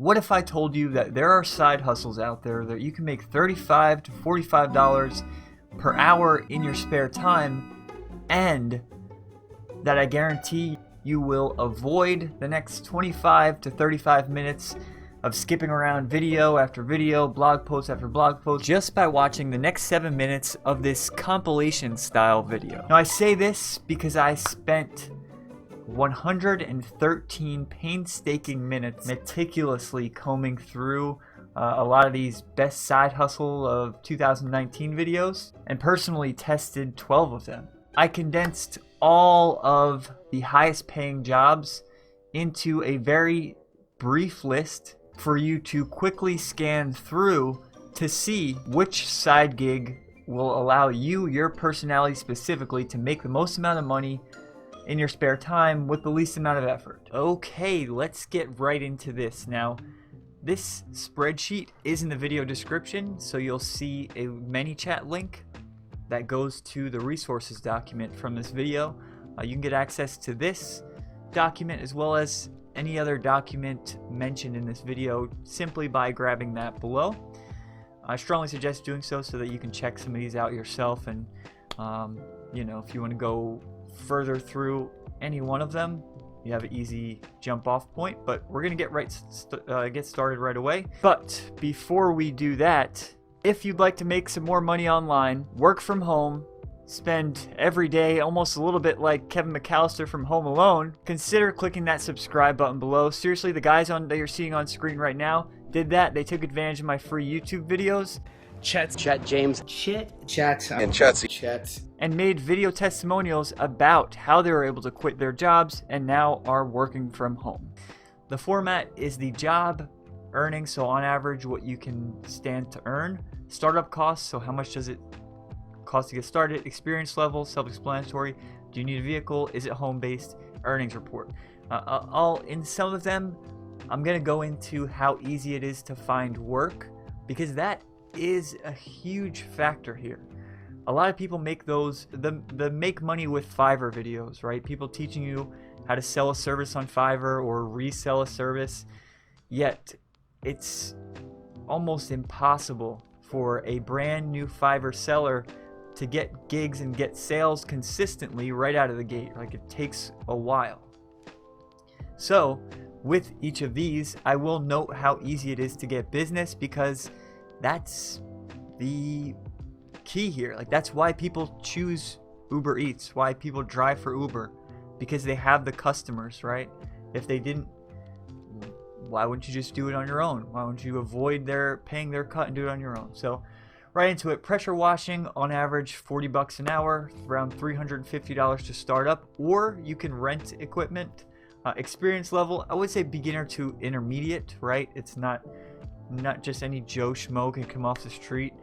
What if I told you that there are side hustles out there that you can make $35 to $45 per hour in your spare time, and that I guarantee you will avoid the next 25 to 35 minutes of skipping around video after video, blog post after blog post, just by watching the next 7 minutes of this compilation style video. Now I say this because I spent 113 painstaking minutes meticulously combing through a lot of these best side hustle of 2019 videos and personally tested 12 of them. I condensed all of the highest paying jobs into a very brief list for you to quickly scan through to see which side gig will allow you, your personality specifically, to make the most amount of money in your spare time with the least amount of effort. Okay, let's get right into this. Now, this spreadsheet is in the video description, so you'll see a ManyChat link that goes to the resources document from this video. You can get access to this document as well as any other document mentioned in this video simply by grabbing that below. I strongly suggest doing so that you can check some of these out yourself, and if you want to go further through any one of them, you have an easy jump off point. But we're gonna get started right away. But before we do that, if you'd like to make some more money online, work from home, spend every day almost a little bit like Kevin McAllister from Home Alone, consider clicking that subscribe button below. Seriously, the guys that you're seeing on screen right now did that. They took advantage of my free YouTube videos. Chet, James, Chet, and Chet, and made video testimonials about how they were able to quit their jobs and now are working from home. The format is the job earnings, so on average what you can stand to earn, startup costs, so how much does it cost to get started, experience level, self-explanatory, do you need a vehicle, is it home-based, earnings report. In some of them I'm going to go into how easy it is to find work, because that is a huge factor here. A lot of people make the make money with Fiverr videos, right? People teaching you how to sell a service on Fiverr or resell a service, yet it's almost impossible for a brand new Fiverr seller to get gigs and get sales consistently right out of the gate. Like, it takes a while. So with each of these, I will note how easy it is to get business, because that's the key here. Like, that's why people choose Uber Eats, why people drive for Uber, because they have the customers, right? If they didn't, why wouldn't you just do it on your own? Why wouldn't you avoid paying their cut and do it on your own? So right into it. Pressure washing, on average 40 bucks an hour, around $350 to start up, or you can rent equipment. Experience level, I would say beginner to intermediate, right? It's not just any Joe Schmo can come off the street,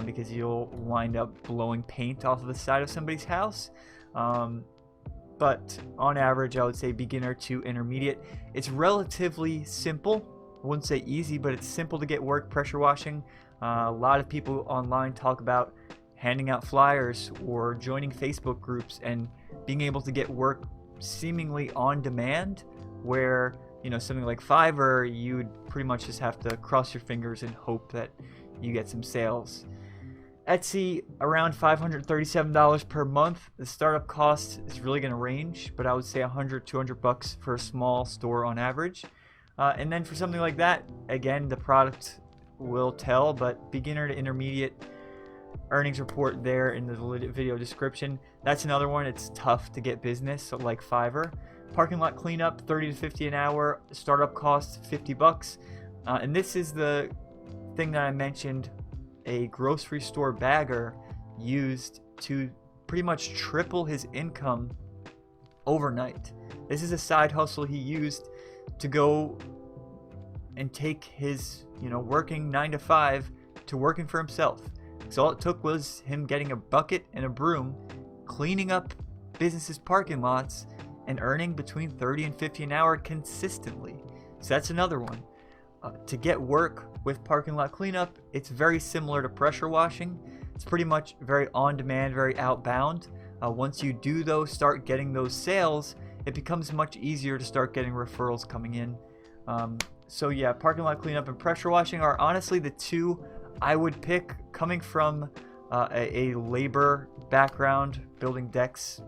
because you'll wind up blowing paint off of the side of somebody's house. But on average, I would say beginner to intermediate. It's relatively simple. I wouldn't say easy, but it's simple to get work pressure washing. A lot of people online talk about handing out flyers or joining Facebook groups and being able to get work seemingly on demand, where something like Fiverr, you'd pretty much just have to cross your fingers and hope that you get some sales. Etsy, around $537 per month. The startup cost is really going to range, but I would say $100-200 bucks for a small store on average. And then for something like that, again, the product will tell, but beginner to intermediate, earnings report there in the video description. That's another one. It's tough to get business, so like Fiverr. Parking lot cleanup, 30 to 50 an hour. Startup cost, 50 bucks. And this is the thing that I mentioned, a grocery store bagger used to pretty much triple his income overnight. This is a side hustle he used to go and take his, working 9 to 5 to working for himself. So all it took was him getting a bucket and a broom, cleaning up businesses' parking lots, and earning between 30 and 50 an hour consistently. So that's another one. To get work with parking lot cleanup, it's very similar to pressure washing. It's pretty much very on demand, very outbound. Once you do start getting those sales, it becomes much easier to start getting referrals coming in. So yeah, parking lot cleanup and pressure washing are honestly the two I would pick. Coming from a labor background, building decks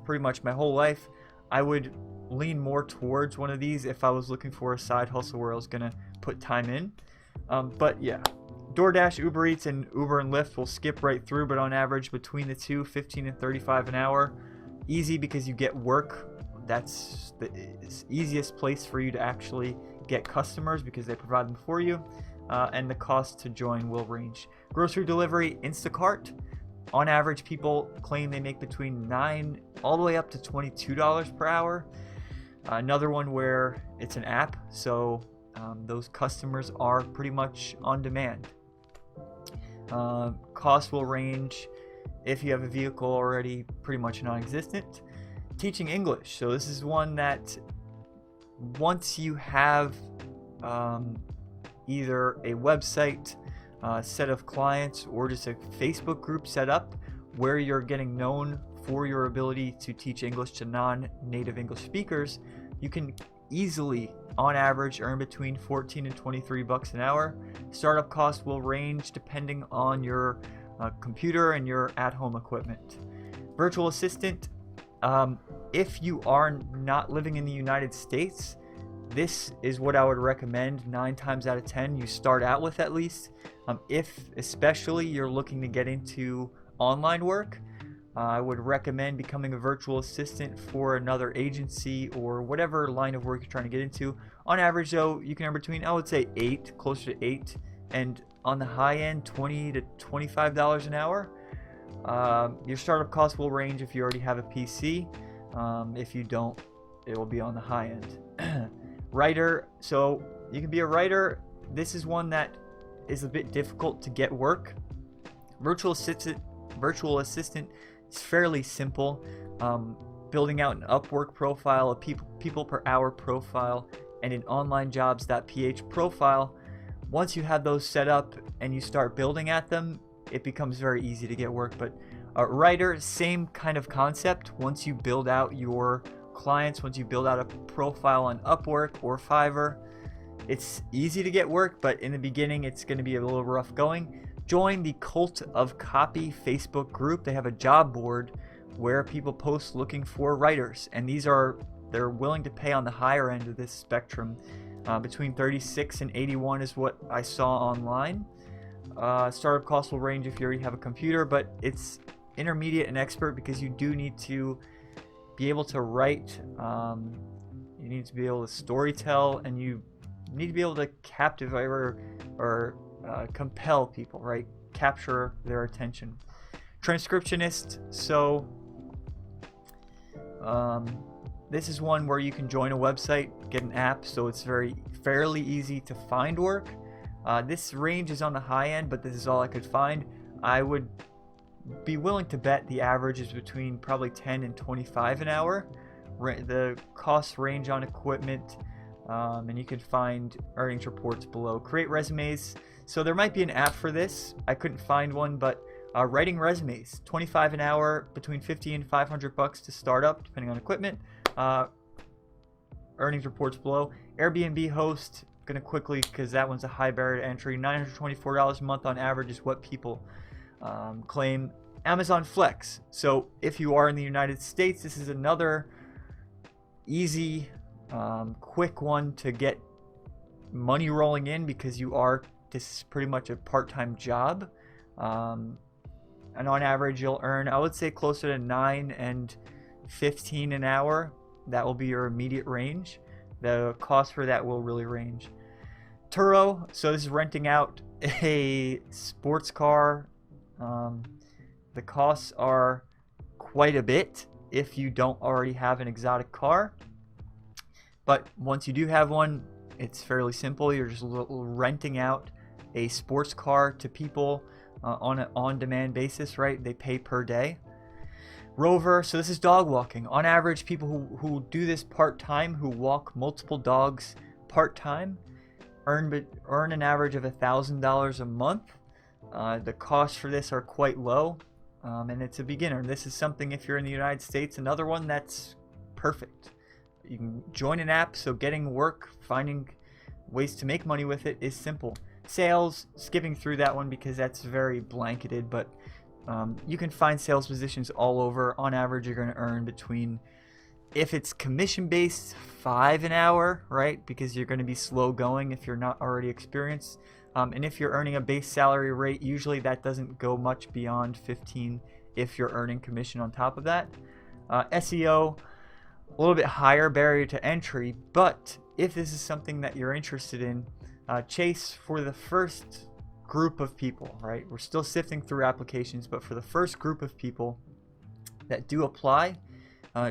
pretty much my whole life, I would lean more towards one of these if I was looking for a side hustle where I was gonna put time in. But yeah, DoorDash, Uber Eats, and Uber and Lyft will skip right through, but on average between the two, 15 and 35 an hour. Easy because you get work. That's the easiest place for you to actually get customers because they provide them for you. And the cost to join will range. Grocery delivery, Instacart. On average, people claim they make between $9 all the way up to $22 per hour. Another one where it's an app, so those customers are pretty much on demand. Cost will range, if you have a vehicle already, pretty much non-existent. Teaching English, so this is one that once you have either a website, set of clients, or just a Facebook group set up where you're getting known for your ability to teach English to non-native English speakers, you can easily, on average, earn between 14 and 23 bucks an hour. Startup costs will range depending on your computer and your at-home equipment. Virtual assistant, if you are not living in the United States, this is what I would recommend 9 times out of 10 you start out with at least. If especially you're looking to get into online work, I would recommend becoming a virtual assistant for another agency or whatever line of work you're trying to get into. On average though, you can earn between, I would say closer to 8, and on the high end, $20 to $25 an hour. Your startup costs will range if you already have a PC. If you don't, it will be on the high end. Writer, so you can be a writer. This is one that is a bit difficult to get work. Virtual assistant is fairly simple. Building out an Upwork profile, a people per hour profile, and an onlinejobs.ph profile. Once you have those set up and you start building at them, it becomes very easy to get work. But writer, same kind of concept. Once you build out your clients, once you build out a profile on Upwork or Fiverr, it's easy to get work, but in the beginning it's going to be a little rough going. Join the Cult of Copy Facebook group. They have a job board where people post looking for writers, and they're willing to pay on the higher end of this spectrum. Between 36 and 81 is what I saw online. Startup costs will range if you already have a computer, but it's intermediate and expert because you do need to be able to write, you need to be able to storytell, and you need to be able to captivate or compel people, right? Capture their attention. Transcriptionist, so this is one where you can join a website, get an app, so it's fairly easy to find work. This range is on the high end, but this is all I could find. I would be willing to bet the average is between probably 10 and 25 an hour. The costs range on equipment, and you can find earnings reports below. Create resumes. So there might be an app for this. I couldn't find one, but writing resumes, 25 an hour, between 50 and 500 bucks to start up, depending on equipment. Earnings reports below. Airbnb host, gonna quickly, because that one's a high barrier to entry. $924 a month on average is what people claim. Amazon Flex. So if you are in the United States, this is another easy, quick one to get money rolling in because this is pretty much a part-time job. And on average, you'll earn, I would say, closer to 9 and 15 an hour. That will be your immediate range. The cost for that will really range. Turo, so this is renting out a sports car. The costs are quite a bit if you don't already have an exotic car. But once you do have one, it's fairly simple. You're just renting out a sports car to people on an on-demand basis, right? They pay per day. Rover, so this is dog walking. On average, people who do this part-time, who walk multiple dogs part-time, earn an average of $1,000 a month. The costs for this are quite low, and it's a beginner. This is something, if you're in the United States, another one that's perfect. You can join an app, so getting work, finding ways to make money with it is simple. Sales, skipping through that one because that's very blanketed, but you can find sales positions all over. On average, you're going to earn between, if it's commission based, $5 an hour, right? Because you're going to be slow going if you're not already experienced. And if you're earning a base salary rate, usually that doesn't go much beyond 15 if you're earning commission on top of that. SEO, a little bit higher barrier to entry, but if this is something that you're interested in, Chase, for the first group of people, right? We're still sifting through applications, but for the first group of people that do apply,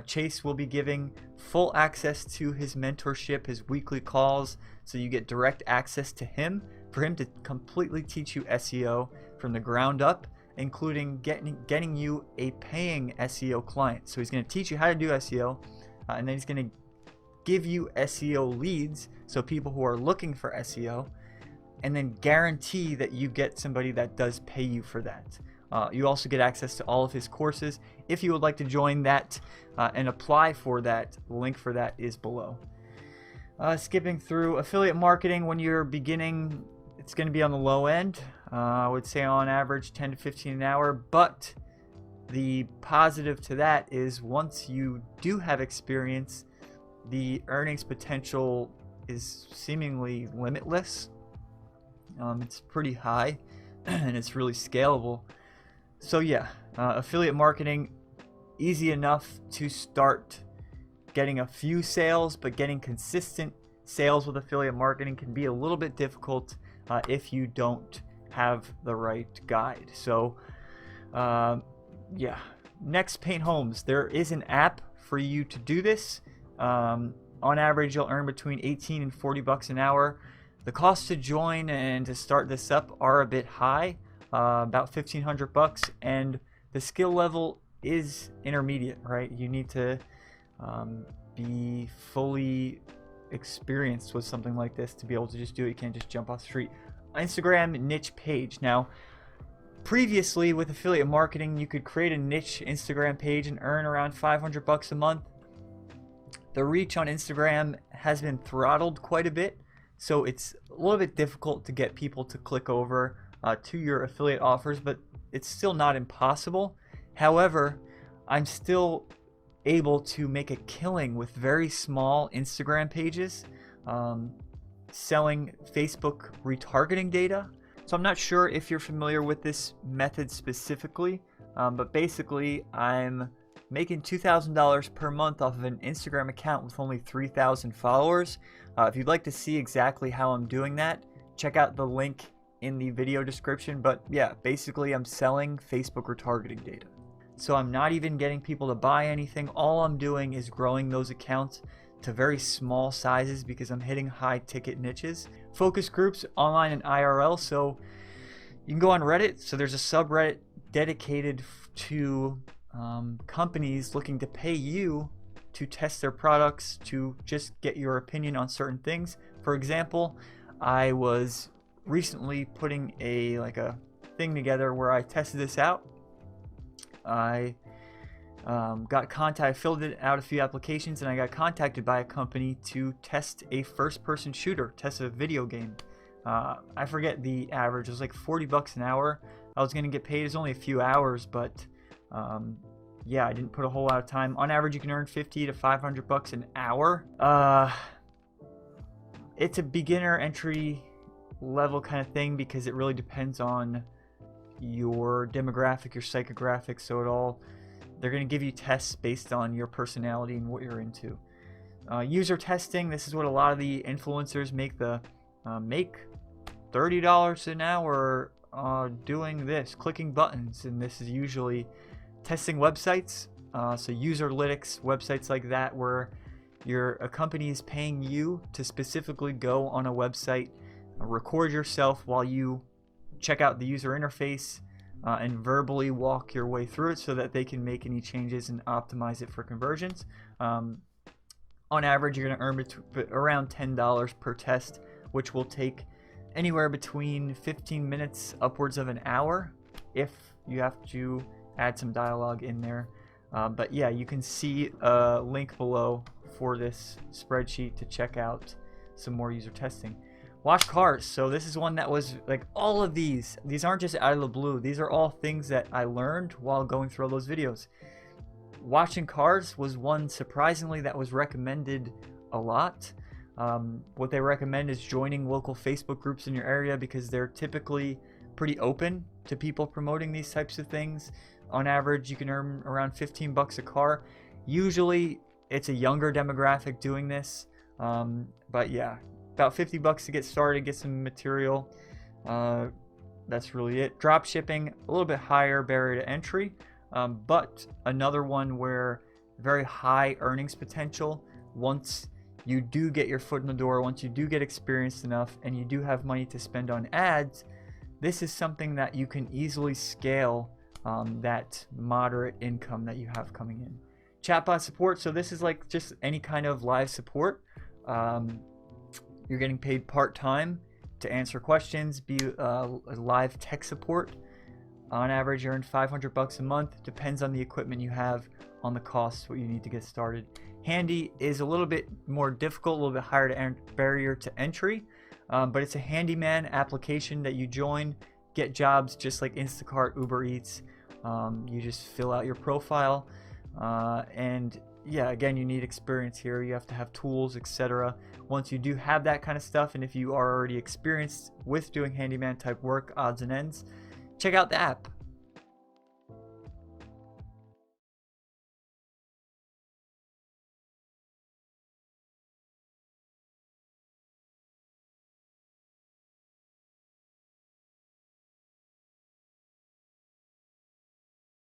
Chase will be giving full access to his mentorship, his weekly calls, so you get direct access to him, for him to completely teach you SEO from the ground up, including getting you a paying SEO client. So he's going to teach you how to do SEO, and then he's going to give you SEO leads, so people who are looking for SEO, and then guarantee that you get somebody that does pay you for that. You also get access to all of his courses. If you would like to join that and apply for that, the link for that is below. Skipping through affiliate marketing, when you're beginning, it's going to be on the low end. I would say on average 10 to 15 an hour, but the positive to that is once you do have experience, the earnings potential is seemingly limitless. It's pretty high and it's really scalable. So yeah, affiliate marketing, easy enough to start getting a few sales, but getting consistent sales with affiliate marketing can be a little bit difficult if you don't have the right guide. So yeah, next, paint homes. There is an app for you to do this. On average, you'll earn between 18 and 40 bucks an hour. The cost to join and to start this up are a bit high, about 1,500 bucks, and the skill level is intermediate, right? You need to be fully experienced with something like this to be able to just do it. You can't just jump off the street. Instagram niche page. Now, previously with affiliate marketing, you could create a niche Instagram page and earn around 500 bucks a month. The reach on Instagram has been throttled quite a bit, so it's a little bit difficult to get people to click over to your affiliate offers, but it's still not impossible. However, I'm still able to make a killing with very small Instagram pages, selling Facebook retargeting data. So I'm not sure if you're familiar with this method specifically, but basically I'm making $2,000 per month off of an Instagram account with only 3,000 followers. If you'd like to see exactly how I'm doing that, check out the link in the video description. But yeah, basically I'm selling Facebook retargeting data. So I'm not even getting people to buy anything. All I'm doing is growing those accounts to very small sizes because I'm hitting high ticket niches. Focus groups, online and IRL. So you can go on Reddit. So there's a subreddit dedicated to companies looking to pay you to test their products, to just get your opinion on certain things. For example, I was recently putting a thing together where I tested this out. I got contact. I filled it out a few applications, and I got contacted by a company to test a first-person shooter, test a video game. I forget the average. It was like 40 bucks an hour. I was gonna get paid. It's only a few hours, but yeah, I didn't put a whole lot of time. On average, you can earn 50 to 500 bucks an hour. It's a beginner entry level kind of thing because it really depends on your demographic, your psychographic. So they're going to give you tests based on your personality and what you're into. User testing. This is what a lot of the influencers make $30 an hour doing this, clicking buttons, and this is usually testing websites. So userlytics, websites like that, where a company is paying you to specifically go on a website, record yourself while you check out the user interface, and verbally walk your way through it so that they can make any changes and optimize it for conversions. On average, you're going to earn around $10 per test, which will take anywhere between 15 minutes upwards of an hour if you have to add some dialogue in there. But yeah, you can see a link below for this spreadsheet to check out some more user testing. Wash cars. So this is one that was like, all of these aren't just out of the blue. These are all things that I learned while going through all those videos. Washing cars was one surprisingly that was recommended a lot. What they recommend is joining local Facebook groups in your area because they're typically pretty open to people promoting these types of things. On average, you can earn around 15 bucks a car. Usually it's a younger demographic doing this, but yeah, about 50 bucks to get started, get some material. That's really it. Drop shipping, a little bit higher barrier to entry, but another one where very high earnings potential. Once you do get your foot in the door, once you do get experienced enough and you do have money to spend on ads, this is something that you can easily scale that moderate income that you have coming in. Chatbot support, so this is like just any kind of live support. You're getting paid part-time to answer questions, be a live tech support. On average, you earn 500 bucks a month. Depends on the equipment you have, on the cost, what you need to get started. Handy is a little bit more difficult, a little bit higher barrier to entry, but it's a handyman application that you join, get jobs just like Instacart, Uber Eats. You just fill out your profile, and yeah, again, you need experience here. You have to have tools, etc. Once you do have that kind of stuff, and if you are already experienced with doing handyman type work, odds and ends, check out the app.